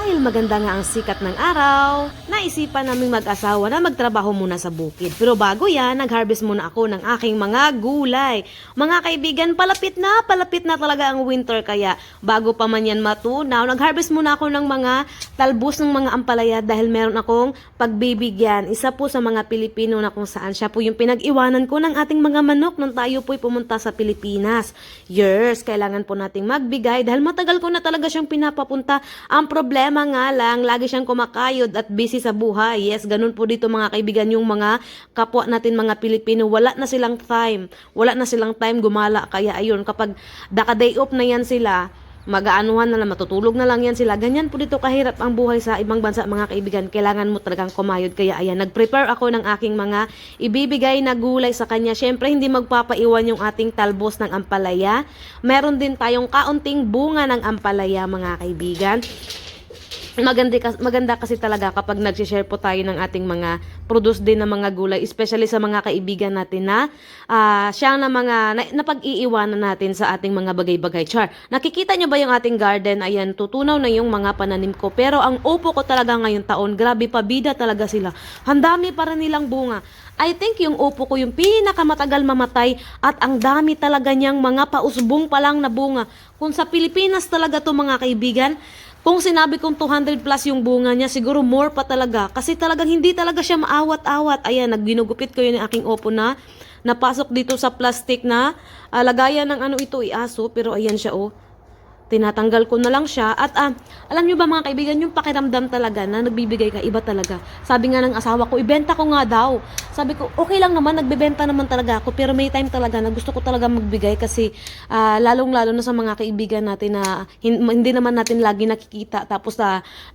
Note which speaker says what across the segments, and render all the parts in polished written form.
Speaker 1: dahil maganda nga ang sikat ng araw, naisipan naming mag-asawa na magtrabaho muna sa bukid. Pero bago yan, nag-harvest muna ako ng aking mga gulay. Mga kaibigan, palapit na talaga ang winter, kaya bago pa man yan matunaw, nag-harvest muna ako ng mga talbos ng mga ampalaya dahil meron akong pagbibigyan. Isa po sa mga Pilipino na kung saan siya po yung pinag-iwanan ko ng ating mga manok nung tayo po'y pumunta sa Pilipinas. Yes, kailangan po nating magbigay dahil matagal ko na talaga siyang pinapapunta. Ang problema nga lang, lagi siyang kumakayod at busy sa buhay. Yes, ganun po dito mga kaibigan, yung mga kapwa natin mga Pilipino, wala na silang time. Wala na silang time gumala. Kaya ayun, kapag day off na yan sila, mag-aanuhan na lang, matutulog na lang yan sila. Ganyan po dito kahirap ang buhay sa ibang bansa mga kaibigan. Kailangan mo talagang kumayod. Kaya ayan, nag-prepare ako ng aking mga ibibigay na gulay sa kanya. Syempre, hindi magpapaiwan yung ating talbos ng ampalaya. Meron din tayong kaunting bunga ng ampalaya mga kaibigan. Maganda kasi talaga kapag nag-share po tayo ng ating mga produce din na mga gulay, especially sa mga kaibigan natin na siya na mga napag-iiwanan natin sa ating mga bagay-bagay. Char, nakikita nyo ba yung ating garden? Ayan, tutunaw na yung mga pananim ko. Pero ang upo ko talaga ngayong taon, grabe, pabida talaga sila. Handami para nilang bunga. I think yung upo ko yung pinakamatagal mamatay at ang dami talaga niyang mga pausbong pa lang na bunga. Kung sa Pilipinas talaga to mga kaibigan, kung sinabi kong 200 plus yung bunga niya, siguro more pa talaga. Kasi talagang hindi talaga siya maawat-awat. Ayan, nagginugupit ko yun yung aking opo na napasok dito sa plastic na lagayan ng ano ito, iaso. Pero ayan siya, oh. Tinatanggal ko na lang siya. At alam nyo ba mga kaibigan, yung pakiramdam talaga na nagbibigay ka, iba talaga. Sabi nga ng asawa ko, ibenta ko nga daw. Sabi ko, okay lang naman, nagbebenta naman talaga ako. Pero may time talaga na gusto ko talaga magbigay kasi lalong-lalo na sa mga kaibigan natin na hindi naman natin lagi nakikita. Tapos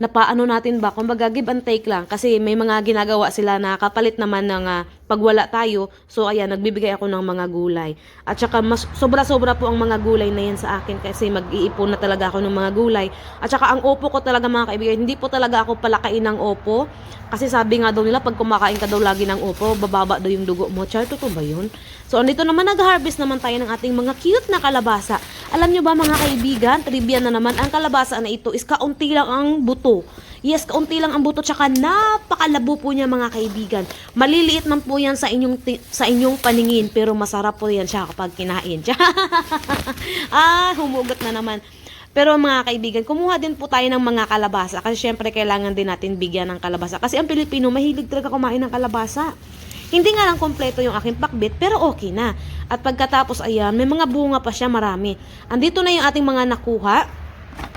Speaker 1: napaano natin ba, kumbaga give and take lang. Kasi may mga ginagawa sila na kapalit naman ng pag wala tayo. So ayan, nagbibigay ako ng mga gulay. At saka sobra-sobra po ang mga gulay na yan sa akin kasi mag-iipon na talaga ako ng mga gulay. At saka ang opo ko talaga mga kaibigan, hindi po talaga ako palakain ng opo. Kasi sabi nga daw nila, pag kumakain ka daw lagi ng opo, bababa daw yung dugo mo. Char, totoo ba yun? So andito naman, nag-harvest naman tayo ng ating mga cute na kalabasa. Alam nyo ba mga kaibigan, trivia na naman, ang kalabasa na ito is kaunti lang ang buto. Yes, kaunti lang ang buto, tsaka napakalabo po niya mga kaibigan. Maliliit man po yan sa inyong paningin, pero masarap po yan siya kapag kinain. Humugot na naman. Pero mga kaibigan, kumuha din po tayo ng mga kalabasa kasi syempre kailangan din natin bigyan ng kalabasa. Kasi ang Pilipino, mahilig talaga kumain ng kalabasa. Hindi nga lang kompleto yung aking pakbit, pero okay na. At pagkatapos, ayan, may mga bunga pa siya, marami. Andito na yung ating mga nakuha.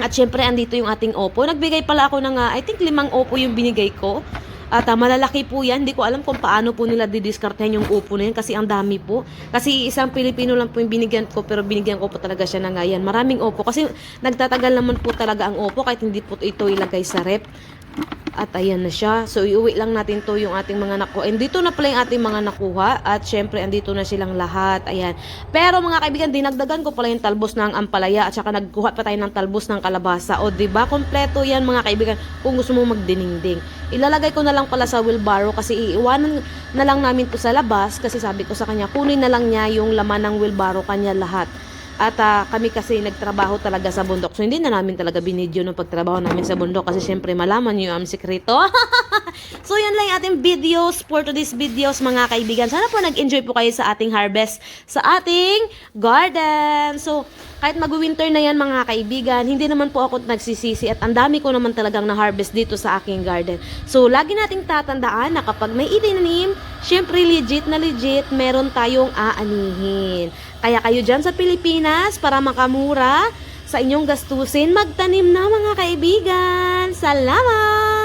Speaker 1: At syempre, andito yung ating opo. Nagbigay pala ako ng, I think 5 opo yung binigay ko. At malalaki po yan. Hindi ko alam kung paano po nila didiskartehan yung opo na yan kasi ang dami po. Kasi isang Pilipino lang po yung binigyan ko, pero binigyan ko po talaga siya ng yan. Maraming opo kasi nagtatagal naman po talaga ang opo kahit hindi po ito ilagay sa rep. At ayan na siya. So, iuwi lang natin to yung ating mga nakuha. And dito na pala yung ating mga nakuha. At syempre, andito na silang lahat. Ayan. Pero mga kaibigan, dinagdagan ko pala yung talbos ng ampalaya. At saka nagkuha pa tayo ng talbos ng kalabasa. O diba, kompleto yan mga kaibigan. Kung gusto mo magdiningding. Ilalagay ko na lang pala sa wheelbarrow. Kasi iiwanan na lang namin to sa labas. Kasi sabi ko sa kanya, kunin na lang niya yung laman ng wheelbarrow kanya lahat. At kami kasi nagtrabaho talaga sa bundok. So, hindi na namin talaga binidyo ng pagtrabaho namin sa bundok. Kasi syempre, malaman nyo yung sikreto. So, yan lang yung ating videos for today's videos, mga kaibigan. Sana po nag-enjoy po kayo sa ating harvest, sa ating garden. So, kahit mag-winter na yan, mga kaibigan, hindi naman po ako nagsisisi. At ang dami ko naman talagang na-harvest dito sa aking garden. So, lagi nating tatandaan na kapag may itinanim, syempre legit na legit, meron tayong aanihin. Kaya kayo dyan sa Pilipinas, para makamura sa inyong gastusin, magtanim na mga kaibigan. Salamat!